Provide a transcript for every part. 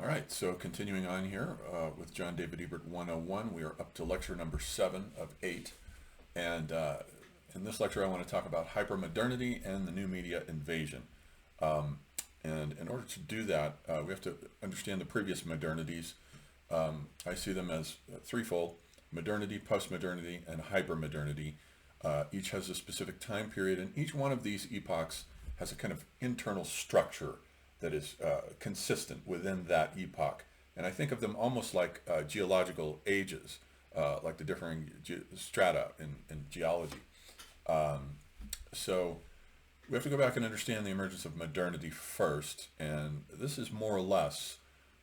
All right, so continuing on here with John David Ebert 101, we are up to lecture number 7 of 8. And in this lecture, I want to talk about hypermodernity and the new media invasion. And in order to do that, we have to understand the previous modernities. I see them as threefold: modernity, postmodernity, and hypermodernity. Each has a specific time period, and each one of these epochs has a kind of internal structure that is consistent within that epoch. And I think of them almost like geological ages, like the differing strata in geology. So we have to go back and understand the emergence of modernity first. And this is more or less,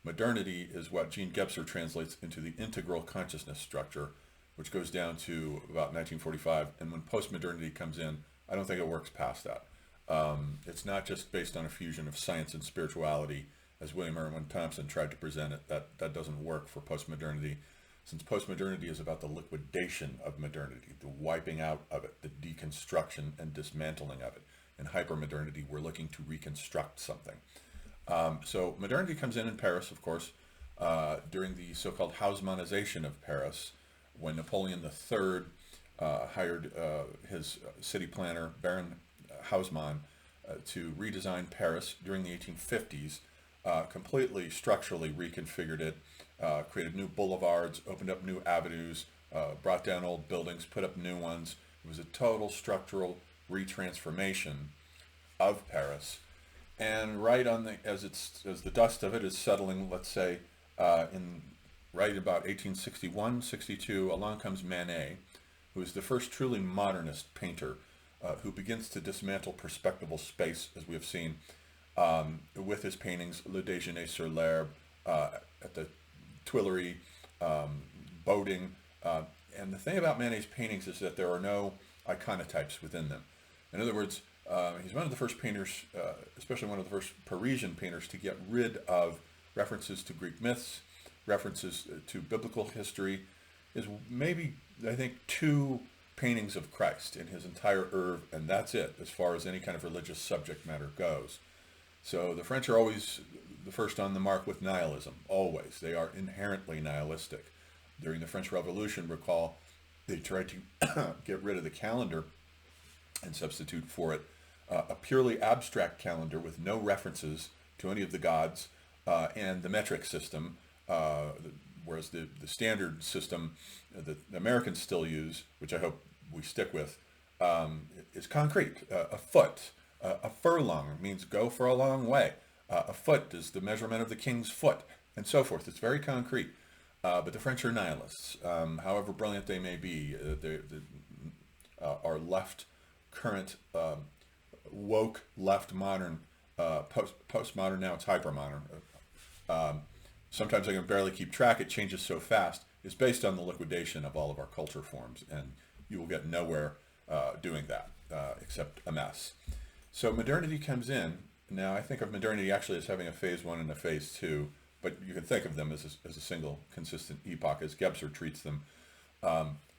modernity is what Jean Gebser translates into the integral consciousness structure, which goes down to about 1945. And when postmodernity comes in, I don't think it works past that. It's not just based on a fusion of science and spirituality, as William Irwin Thompson tried to present it. That doesn't work for postmodernity, since postmodernity is about the liquidation of modernity, the wiping out of it, the deconstruction and dismantling of it. In hypermodernity, we're looking to reconstruct something. So modernity comes in Paris, of course, during the so-called Haussmannization of Paris, when Napoleon III hired his city planner, Baron Haussmann, to redesign Paris during the 1850s, completely structurally reconfigured it, created new boulevards, opened up new avenues, brought down old buildings, put up new ones. It was a total structural retransformation of Paris. And right on the as the dust of it is settling, let's say, in right about 1861, 62, along comes Manet, who is the first truly modernist painter, who begins to dismantle perspectival space, as we have seen, with his paintings, Le Déjeuner sur l'herbe, at the Tuileries, boating. And the thing about Manet's paintings is that there are no iconotypes within them. In other words, he's one of the first painters, especially one of the first Parisian painters, to get rid of references to Greek myths, references to biblical history. Is maybe, I think, 2 paintings of Christ in his entire oeuvre, and that's it as far as any kind of religious subject matter goes. So the French are always the first on the mark with nihilism, always. They are inherently nihilistic. During the French Revolution, recall, they tried to get rid of the calendar and substitute for it a purely abstract calendar with no references to any of the gods and the metric system, whereas the standard system that the Americans still use, which I hope we stick with, is concrete. A foot, a furlong means go for a long way. A foot is the measurement of the king's foot, and so forth. It's very concrete. But the French are nihilists. However brilliant they may be, they are left current, woke, left modern, postmodern, now it's hypermodern. Sometimes I can barely keep track. It changes so fast. It's based on the liquidation of all of our culture forms, and you will get nowhere doing that except a mess. So modernity comes in. Now I think of modernity actually as having a phase 1 and a phase 2, but you can think of them as a single consistent epoch as Gebser treats them.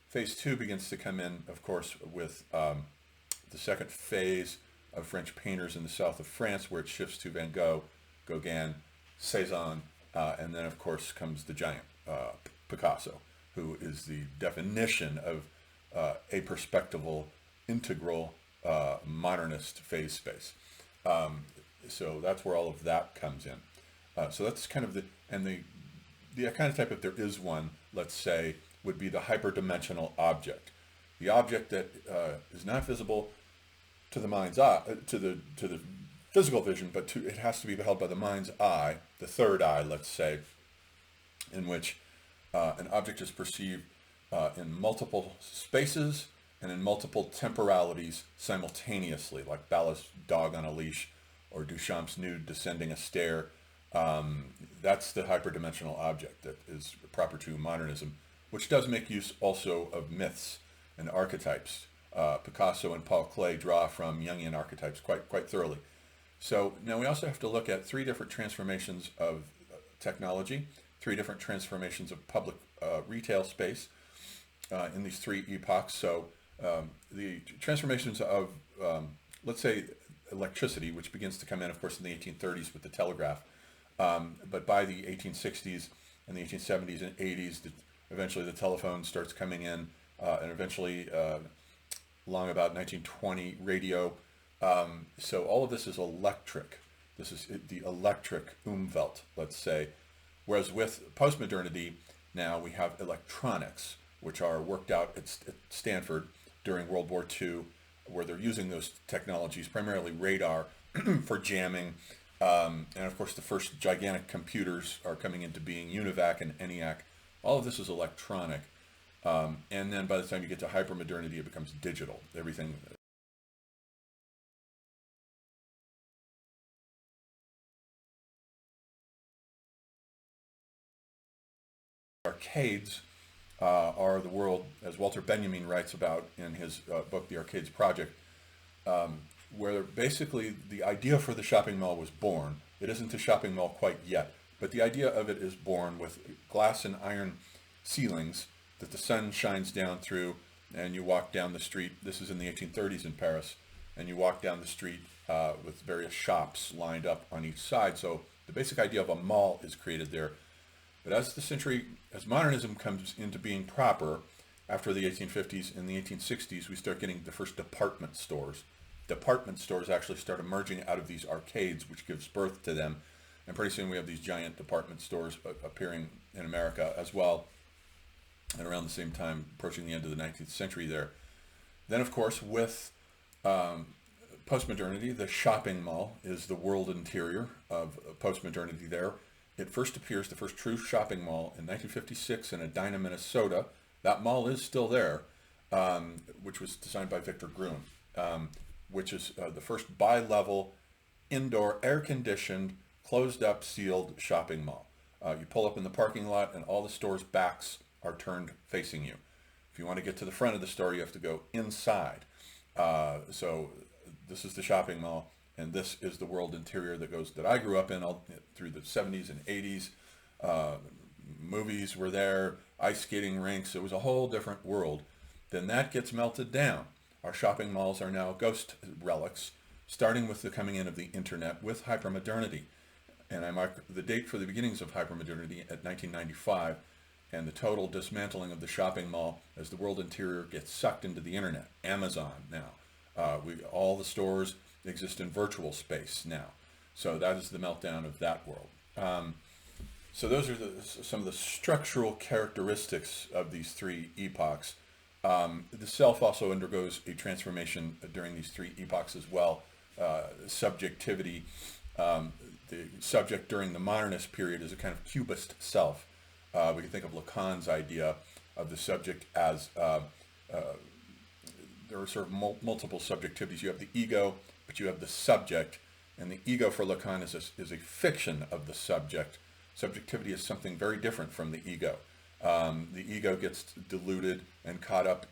Phase 2 begins to come in, of course, with the second phase of French painters in the south of France, where it shifts to Van Gogh, Gauguin, Cézanne, and then, of course, comes the giant, Picasso, who is the definition of a perspectival, integral, modernist phase space. So that's where all of that comes in. So that's kind of the iconotype, if there is one, let's say, would be the hyperdimensional object. The object that is not visible to the mind's eye, to the physical vision, but it has to be beheld by the mind's eye, the third eye, let's say, in which an object is perceived in multiple spaces and in multiple temporalities simultaneously, like Ballas' dog on a leash or Duchamp's nude descending a stair. That's the hyperdimensional object that is proper to modernism, which does make use also of myths and archetypes. Picasso and Paul Klee draw from Jungian archetypes quite thoroughly. So now we also have to look at 3 different transformations of technology, 3 different transformations of public retail space in these 3 epochs. So the transformations of, let's say, electricity, which begins to come in, of course, in the 1830s with the telegraph, But by the 1860s and the 1870s and 80s, eventually the telephone starts coming in, and eventually along about 1920, radio. So all of this is electric. This is the electric Umwelt, let's say. Whereas with postmodernity, now we have electronics, which are worked out at Stanford during World War II, where they're using those technologies, primarily radar, for jamming. And of course, the first gigantic computers are coming into being, UNIVAC and ENIAC. All of this is electronic. And then by the time you get to hypermodernity, it becomes digital. Everything. Arcades are the world, as Walter Benjamin writes about in his book, The Arcades Project, where basically the idea for the shopping mall was born. It isn't a shopping mall quite yet, but the idea of it is born with glass and iron ceilings that the sun shines down through, and you walk down the street. This is in the 1830s in Paris, and you walk down the street with various shops lined up on each side. So the basic idea of a mall is created there. But as modernism comes into being proper, after the 1850s and the 1860s, we start getting the first department stores. Department stores actually start emerging out of these arcades, which gives birth to them. And pretty soon we have these giant department stores appearing in America as well. And around the same time, approaching the end of the 19th century there. Then, of course, with postmodernity, the shopping mall is the world interior of postmodernity there. It first appears, the first true shopping mall, in 1956 in Edina, Minnesota. That mall is still there, which was designed by Victor Gruen, which is the first bi-level, indoor, air-conditioned, closed-up, sealed shopping mall. You pull up in the parking lot and all the store's backs are turned facing you. If you want to get to the front of the store, you have to go inside. So this is the shopping mall, and this is the world interior that I grew up in all through the 70s and 80s. Movies were there, ice skating rinks. It was a whole different world. Then that gets melted down. Our shopping malls are now ghost relics, starting with the coming in of the internet with hypermodernity. And I mark the date for the beginnings of hypermodernity at 1995, and the total dismantling of the shopping mall as the world interior gets sucked into the internet. Amazon now. All the stores exist in virtual space now. So that is the meltdown of that world. So those are some of the structural characteristics of these three epochs. The self also undergoes a transformation during these three epochs as well. Subjectivity. The subject during the modernist period is a kind of cubist self. We can think of Lacan's idea of the subject as there are sort of multiple subjectivities. You have the ego, but you have the subject, and the ego for Lacan is a fiction of the subject. Subjectivity is something very different from the ego. The ego gets diluted and caught up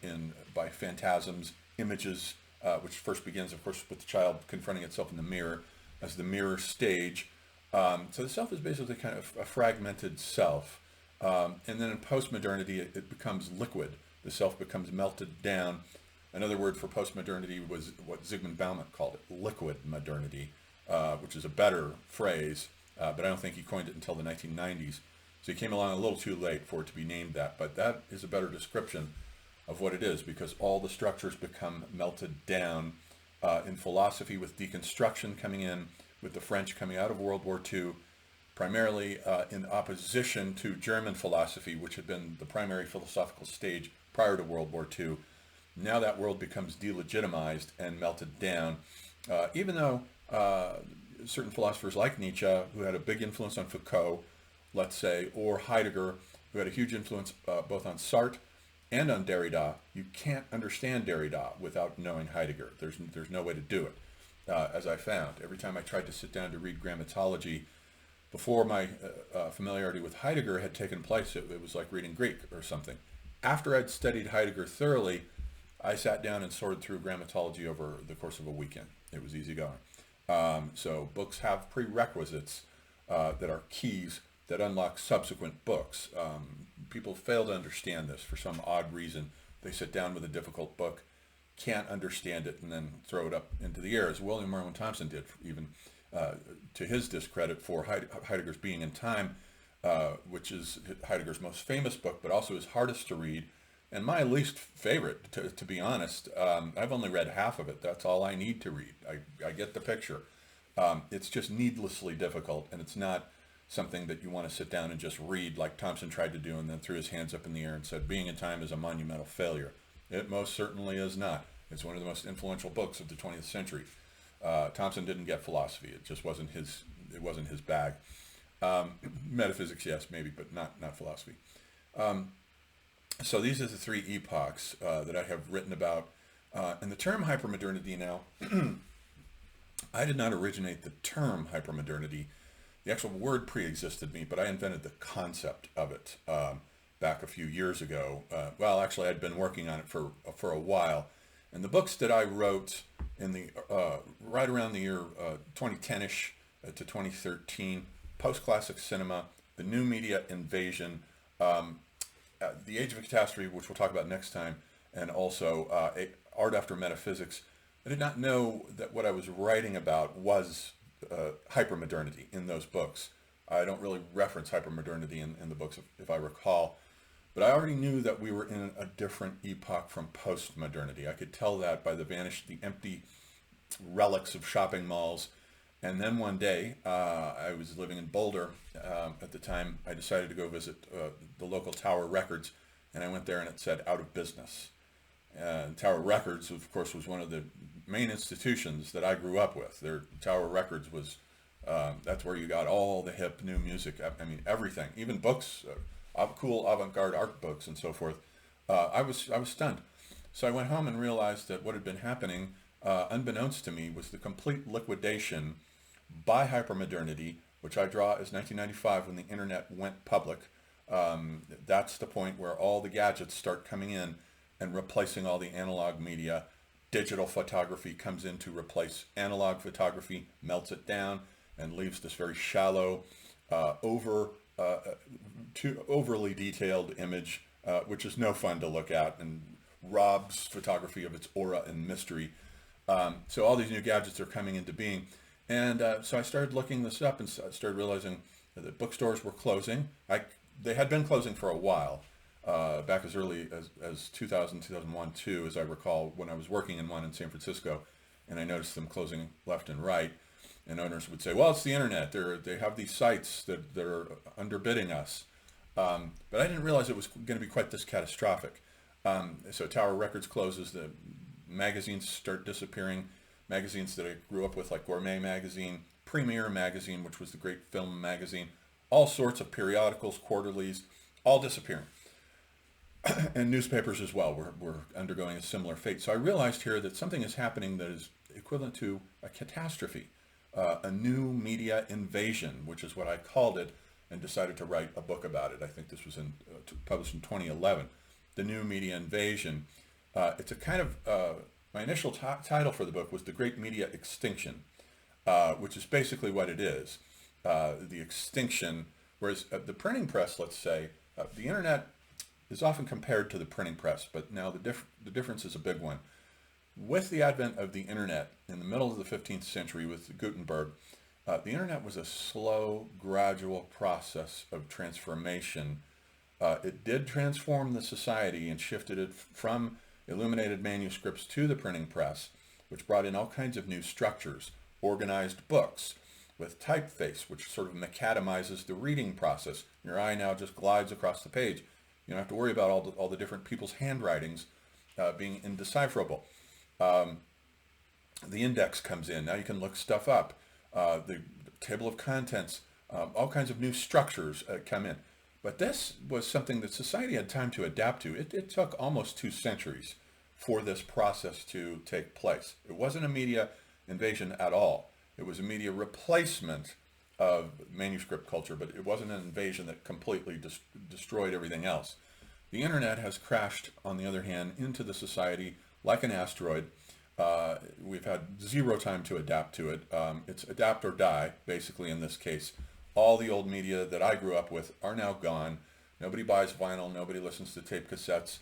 by phantasms, images, which first begins, of course, with the child confronting itself in the mirror as the mirror stage. So the self is basically kind of a fragmented self. And then in postmodernity, it becomes liquid. The self becomes melted down. Another word for postmodernity was what Zygmunt Bauman called it, liquid modernity, which is a better phrase, but I don't think he coined it until the 1990s. So he came along a little too late for it to be named that, but that is a better description of what it is, because all the structures become melted down in philosophy, with deconstruction coming in, with the French coming out of World War II, primarily in opposition to German philosophy, which had been the primary philosophical stage prior to World War II. Now that world becomes delegitimized and melted down, even though certain philosophers like Nietzsche, who had a big influence on Foucault, let's say, or Heidegger, who had a huge influence both on Sartre and on Derrida. You can't understand Derrida without knowing Heidegger. There's no way to do it, as I found. Every time I tried to sit down to read grammatology, before my familiarity with Heidegger had taken place, it was like reading Greek or something. After I'd studied Heidegger thoroughly, I sat down and sorted through grammatology over the course of a weekend. It was easy going. So books have prerequisites that are keys that unlock subsequent books. People fail to understand this for some odd reason. They sit down with a difficult book, can't understand it, and then throw it up into the air, as William Marlon Thompson did even to his discredit, for Heidegger's Being in Time, which is Heidegger's most famous book, but also his hardest to read, and my least favorite, to be honest. I've only read half of it. That's all I need to read. I get the picture. It's just needlessly difficult, and it's not something that you want to sit down and just read like Thompson tried to do and then threw his hands up in the air and said, Being in Time is a monumental failure. It most certainly is not. It's one of the most influential books of the 20th century. Thompson didn't get philosophy. It just wasn't his bag. Metaphysics, yes, maybe, but not philosophy. So these are the three epochs that I have written about. And the term hypermodernity now, I did not originate the term hypermodernity. The actual word pre-existed me, but I invented the concept of it back a few years ago. Well, actually, I'd been working on it for a while. And the books that I wrote in the right around the year 2010-ish to 2013, Post-Classic Cinema, The New Media Invasion, The Age of a Catastrophe, which we'll talk about next time, and also Art After Metaphysics. I did not know that what I was writing about was hypermodernity in those books. I don't really reference hypermodernity in the books, if I recall. But I already knew that we were in a different epoch from postmodernity. I could tell that by the empty relics of shopping malls. And then one day, I was living in Boulder. At the time, I decided to go visit the local Tower Records, and I went there and it said out of business. Tower Records, of course, was one of the main institutions that I grew up with. Tower Records was, that's where you got all the hip new music. I mean, everything, even books, cool avant-garde art books and so forth. I was stunned. So I went home and realized that what had been happening, unbeknownst to me, was the complete liquidation by hypermodernity, which I draw as 1995 when the internet went public. That's the point where all the gadgets start coming in and replacing all the analog media. Digital photography comes in to replace analog photography, melts it down, and leaves this very shallow, overly detailed image, which is no fun to look at and robs photography of its aura and mystery. So all these new gadgets are coming into being. And so I started looking this up and started realizing that bookstores were closing. They had been closing for a while, back as early as 2000, 2001, too, as I recall, when I was working in one in San Francisco, and I noticed them closing left and right. And owners would say, well, it's the internet. They have these sites that are underbidding us. But I didn't realize it was going to be quite this catastrophic. So Tower Records closes, the magazines start disappearing. Magazines that I grew up with, like Gourmet Magazine, Premiere Magazine, which was the great film magazine, all sorts of periodicals, quarterlies, all disappearing. And newspapers as well were undergoing a similar fate. So I realized here that something is happening that is equivalent to a catastrophe, a new media invasion, which is what I called it, and decided to write a book about it. I think this was published in 2011. The New Media Invasion. It's a kind of, my initial title for the book was The Great Media Extinction, which is basically what it is. The extinction, whereas the printing press, let's say, the internet is often compared to the printing press, but now the difference is a big one. With the advent of the internet in the middle of the 15th century with Gutenberg, the internet was a slow, gradual process of transformation. It did transform the society and shifted it from illuminated manuscripts to the printing press, which brought in all kinds of new structures, organized books with typeface, which sort of macadamizes the reading process. Your eye now just glides across the page. You don't have to worry about all the different people's handwritings being indecipherable. The index comes in. Now you can look stuff up. The table of contents, all kinds of new structures come in. But this was something that society had time to adapt to. It took almost 2 centuries for this process to take place. It wasn't a media invasion at all. It was a media replacement of manuscript culture, but it wasn't an invasion that completely destroyed everything else. The internet has crashed, on the other hand, into the society like an asteroid. We've had 0 time to adapt to it. It's adapt or die, basically, in this case. All the old media that I grew up with are now gone. Nobody buys vinyl. Nobody listens to tape cassettes.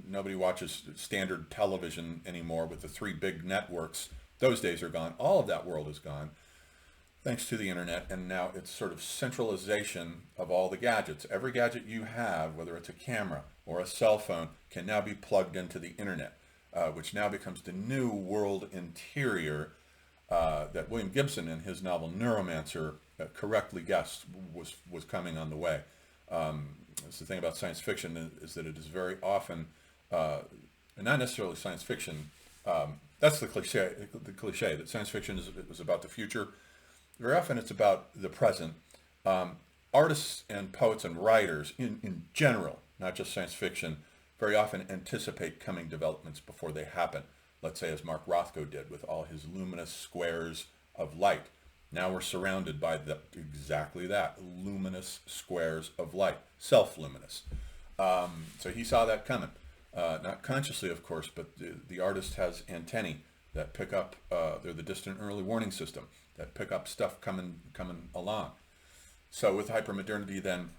Nobody watches standard television anymore with the 3 big networks Those days are gone. All of that world is gone thanks to the internet, and now it's sort of centralization of all the gadgets. Every gadget you have, whether it's a camera or a cell phone, can now be plugged into the internet, which now becomes the new world interior that William Gibson in his novel Neuromancer correctly guessed was coming on the way. That's the thing about science fiction is that it is very often, and not necessarily science fiction. That's the cliche. The cliche that science fiction is about the future. Very often it's about the present. Artists and poets and writers in general, not just science fiction, very often anticipate coming developments before they happen. Let's say as Mark Rothko did with all his luminous squares of light. Now we're surrounded by exactly that, luminous squares of light, self-luminous. So he saw that coming. Not consciously, of course, but the artist has antennae that pick up, they're the distant early warning system that pick up stuff coming along. So with hypermodernity, then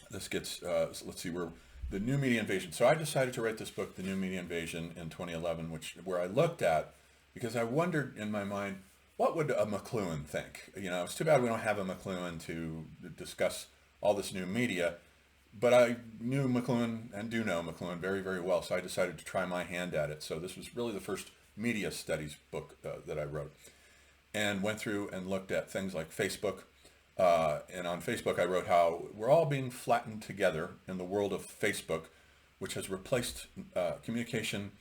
this gets, let's see, we're the new media invasion. So I decided to write this book, The New Media Invasion, in 2011, where I looked at, because I wondered in my mind, what would a McLuhan think? You know, it's too bad we don't have a McLuhan to discuss all this new media, but I knew McLuhan and do know McLuhan very, very well, so I decided to try my hand at it. So this was really the first media studies book that I wrote, and went through and looked at things like Facebook. And on Facebook, I wrote how we're all being flattened together in the world of Facebook, which has replaced communication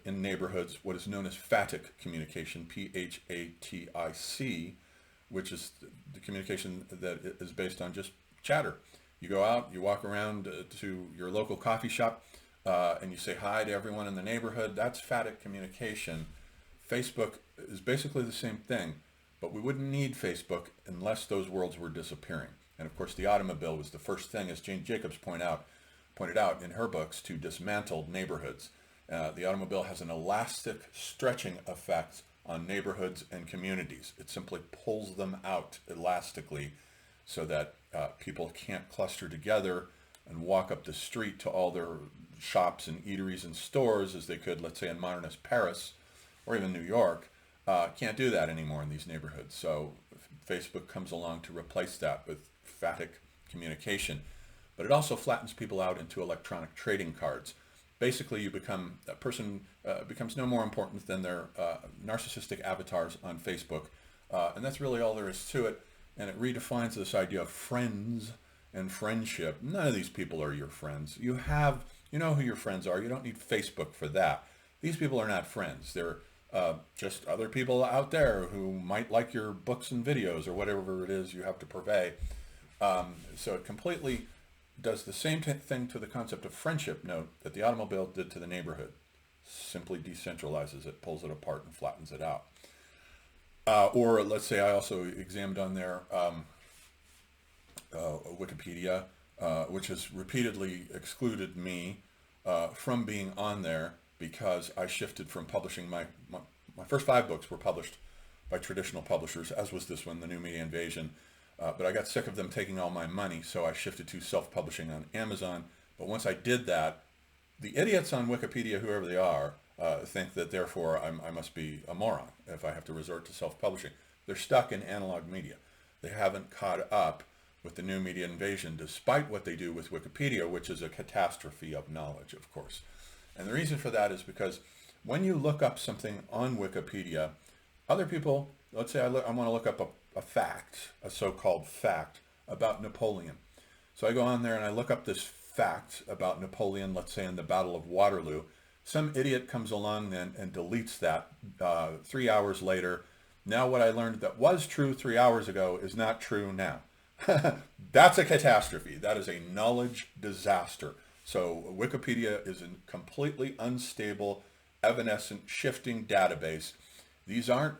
in neighborhoods, what is known as phatic communication, P-H-A-T-I-C, which is the communication that is based on just chatter. You go out, you walk around to your local coffee shop, and you say hi to everyone in the neighborhood. That's phatic communication. Facebook is basically the same thing, but we wouldn't need Facebook unless those worlds were disappearing. And of course, the automobile was the first thing, as Jane Jacobs pointed out in her books, to dismantle neighborhoods. The automobile has an elastic stretching effect on neighborhoods and communities. It simply pulls them out elastically so that people can't cluster together and walk up the street to all their shops and eateries and stores as they could, let's say, in modernist Paris or even New York. Can't do that anymore in these neighborhoods. So Facebook comes along to replace that with phatic communication. But it also flattens people out into electronic trading cards. Basically, a person becomes no more important than their narcissistic avatars on Facebook. And that's really all there is to it. And it redefines this idea of friends and friendship. None of these people are your friends. You know who your friends are. You don't need Facebook for that. These people are not friends. They're just other people out there who might like your books and videos or whatever it is you have to purvey. So it completely does the same thing to the concept of friendship, note, that the automobile did to the neighborhood. Simply decentralizes it, pulls it apart, and flattens it out. Or let's say I also examined on there Wikipedia, which has repeatedly excluded me from being on there because I shifted from publishing my first 5 books were published by traditional publishers, as was this one, The New Media Invasion. But I got sick of them taking all my money, so I shifted to self-publishing on Amazon. But once I did that, the idiots on Wikipedia, whoever they are, think that therefore I must be a moron if I have to resort to self-publishing. They're stuck in analog media. They haven't caught up with the new media invasion, despite what they do with Wikipedia, which is a catastrophe of knowledge, of course. And the reason for that is because when you look up something on Wikipedia, other people, let's say I want to look up a fact, a so-called fact about Napoleon. So I go on there and I look up this fact about Napoleon, let's say in the Battle of Waterloo. Some idiot comes along then and deletes that 3 hours later. Now what I learned that was true 3 hours ago is not true now. That's a catastrophe. That is a knowledge disaster. So Wikipedia is a completely unstable, evanescent, shifting database. These aren't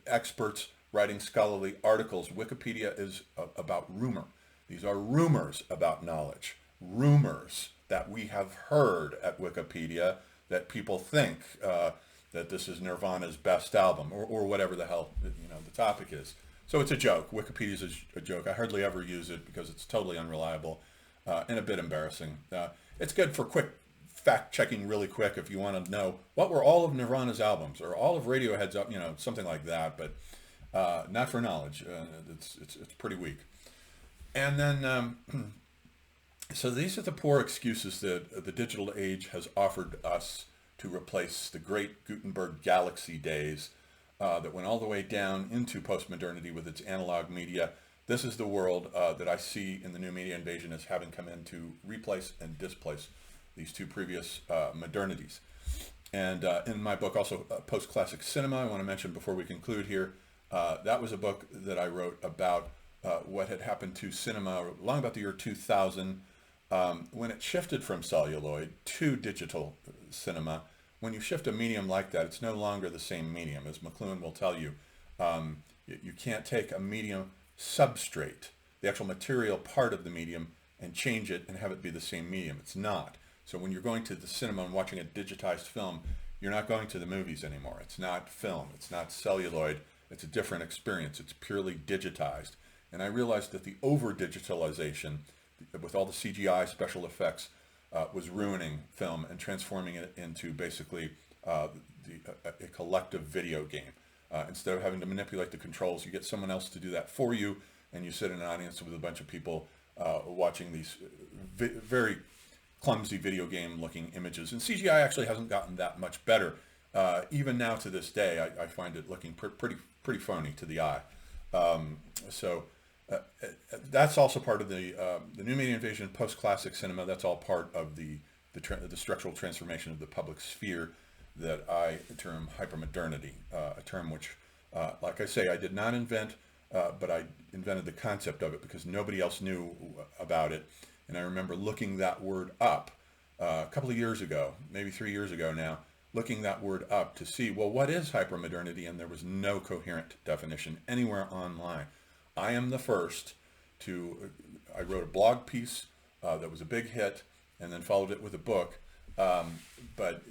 experts writing scholarly articles. Wikipedia is about rumor. These are rumors about knowledge. Rumors that we have heard at Wikipedia that people think that this is Nirvana's best album or whatever the hell the topic is. So it's a joke. Wikipedia is a joke. I hardly ever use it because it's totally unreliable and a bit embarrassing. It's good for quick fact checking really quick if you want to know what were all of Nirvana's albums or all of Radiohead's, something like that, but not for knowledge. It's pretty weak. And then, so these are the poor excuses that the digital age has offered us to replace the great Gutenberg galaxy days that went all the way down into postmodernity with its analog media. This is the world that I see in the new media invasion as having come in to replace and displace these two previous modernities. And in my book, also Post-Classic Cinema, I want to mention before we conclude here, that was a book that I wrote about what had happened to cinema long about the year 2000 when it shifted from celluloid to digital cinema. When you shift a medium like that, it's no longer the same medium. As McLuhan will tell you, you can't take a medium substrate, the actual material part of the medium, and change it and have it be the same medium. It's not. So when you're going to the cinema and watching a digitized film, you're not going to the movies anymore. It's not film. It's not celluloid. It's a different experience. It's purely digitized. And I realized that the over-digitalization, with all the CGI special effects, was ruining film and transforming it into basically a collective video game. Instead of having to manipulate the controls, you get someone else to do that for you, and you sit in an audience with a bunch of people watching these very clumsy video game looking images. And CGI actually hasn't gotten that much better. Even now to this day, I find it looking pretty phony to the eye. So that's also part of the new media invasion, post-classic cinema. That's all part of the structural transformation of the public sphere that I term hypermodernity, a term which, like I say, I did not invent, but I invented the concept of it because nobody else knew about it. And I remember looking that word up a couple of years ago, maybe 3 years ago now, looking that word up to see, well, what is hypermodernity? And there was no coherent definition anywhere online. I am the first I wrote a blog piece that was a big hit and then followed it with a book. But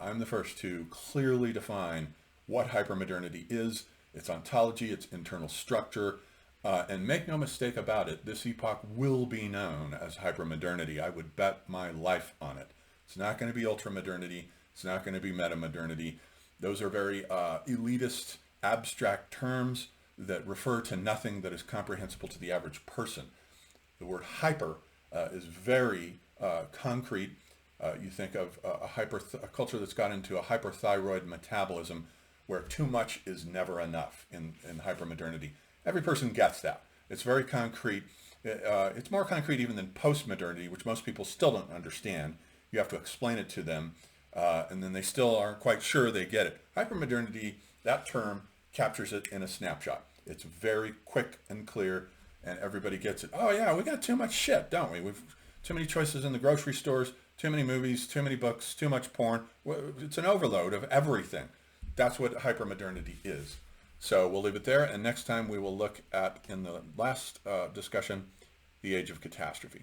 I'm the first to clearly define what hypermodernity is, its ontology, its internal structure, and make no mistake about it, this epoch will be known as hypermodernity. I would bet my life on it. It's not going to be ultramodernity. It's not going to be metamodernity. Those are very elitist, abstract terms that refer to nothing that is comprehensible to the average person. The word hyper is very concrete. You think of a culture that's got into a hyperthyroid metabolism where too much is never enough in hypermodernity. Every person gets that. It's very concrete. It's more concrete even than postmodernity, which most people still don't understand. You have to explain it to them, and then they still aren't quite sure they get it. Hypermodernity, that term, captures it in a snapshot. It's very quick and clear, and everybody gets it. Oh yeah, we got too much shit, don't we? We've too many choices in the grocery stores, too many movies, too many books, too much porn. It's an overload of everything. That's what hypermodernity is. So we'll leave it there, and next time we will look at, in the last discussion, the age of catastrophe.